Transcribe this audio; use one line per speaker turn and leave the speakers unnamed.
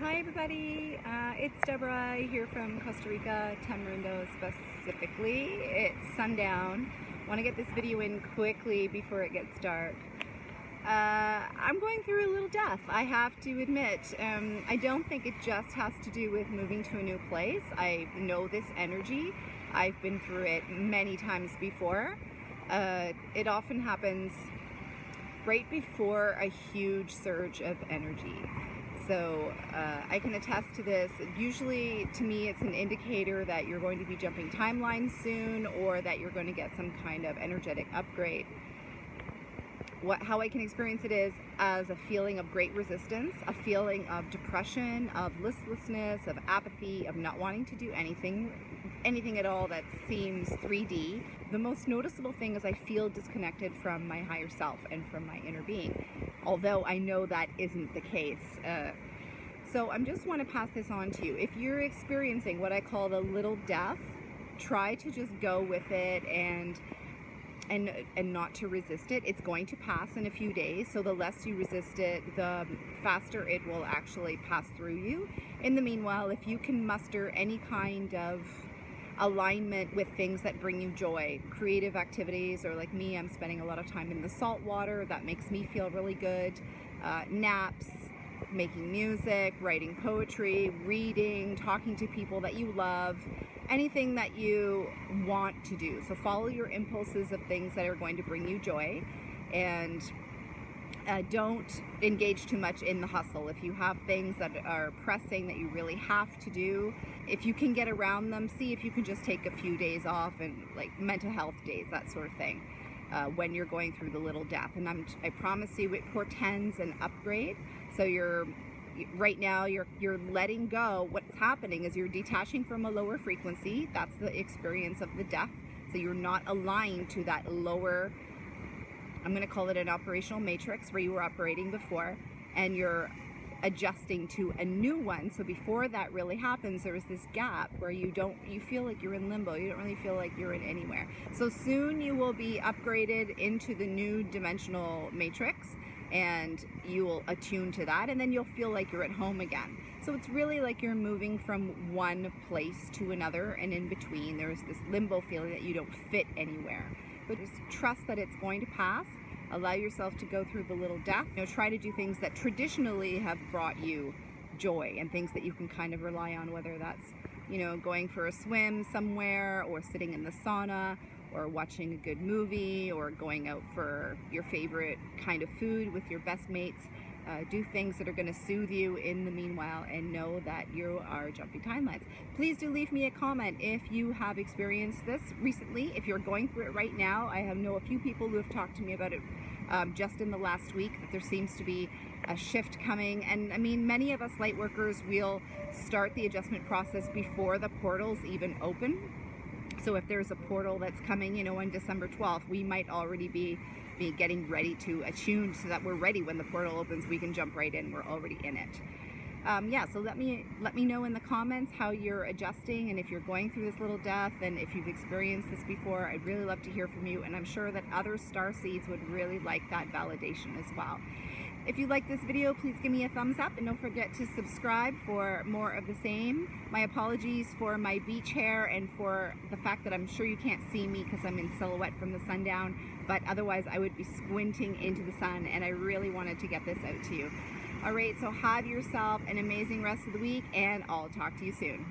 Hi everybody, it's Deborah here from Costa Rica, Tamarindo specifically. It's sundown. Want to get this video in quickly before it gets dark. I'm going through a little death, I have to admit. I don't think it just has to do with moving to a new place. I know this energy. I've been through it many times before. It often happens right before a huge surge of energy. So I can attest to this. Usually, to me, it's an indicator that you're going to be jumping timelines soon, or that you're going to get some kind of energetic upgrade. How I can experience it is as a feeling of great resistance, a feeling of depression, of listlessness, of apathy, of not wanting to do anything at all that seems 3D. The most noticeable thing is I feel disconnected from my higher self and from my inner being, although I know that isn't the case. So I just want to pass this on to you. If you're experiencing what I call the little death, try to just go with it and not to resist it. It's going to pass in a few days, so the less you resist it, the faster it will actually pass through you. In the meanwhile, if you can muster any kind of alignment with things that bring you joy, creative activities, or like me, I'm spending a lot of time in the salt water. That makes me feel really good. Naps, making music, writing poetry, reading, talking to people that you love, anything that you want to do. So follow your impulses of things that are going to bring you joy, and don't engage too much in the hustle. If you have things that are pressing that you really have to do, if you can get around them, see if you can just take a few days off, and like mental health days, that sort of thing, when you're going through the little death. And I promise you it portends an upgrade. So right now you're letting go. What's happening is you're detaching from a lower frequency. That's the experience of the death. So you're not aligned to that lower, I'm going to call it an operational matrix where you were operating before, and you're adjusting to a new one. So before that really happens, there is this gap where you feel like you're in limbo. You don't really feel like you're in anywhere. So soon you will be upgraded into the new dimensional matrix, and you will attune to that, and then you'll feel like you're at home again. So it's really like you're moving from one place to another, and in between there's this limbo feeling that you don't fit anywhere. But just trust that it's going to pass. Allow yourself to go through the little death. Try to do things that traditionally have brought you joy, and things that you can kind of rely on, whether that's, going for a swim somewhere, or sitting in the sauna, or watching a good movie, or going out for your favorite kind of food with your best mates. Do things that are going to soothe you in the meanwhile, and know that you are jumping timelines. Please do leave me a comment if you have experienced this recently. If you're going through it right now, I know a few people who have talked to me about it just in the last week, that there seems to be a shift coming. And I mean, many of us light workers will start the adjustment process before the portals even open. So if there's a portal that's coming, on December 12th, we might already be getting ready to attune, so that we're ready when the portal opens. We can jump right in. We're already in it. So let me know in the comments how you're adjusting, and if you're going through this little death, and if you've experienced this before. I'd really love to hear from you, and I'm sure that other starseeds would really like that validation as well. If you like this video, please give me a thumbs up, and don't forget to subscribe for more of the same. My apologies for my beach hair, and for the fact that I'm sure you can't see me because I'm in silhouette from the sundown, but otherwise I would be squinting into the sun, and I really wanted to get this out to you. All right, so have yourself an amazing rest of the week, and I'll talk to you soon.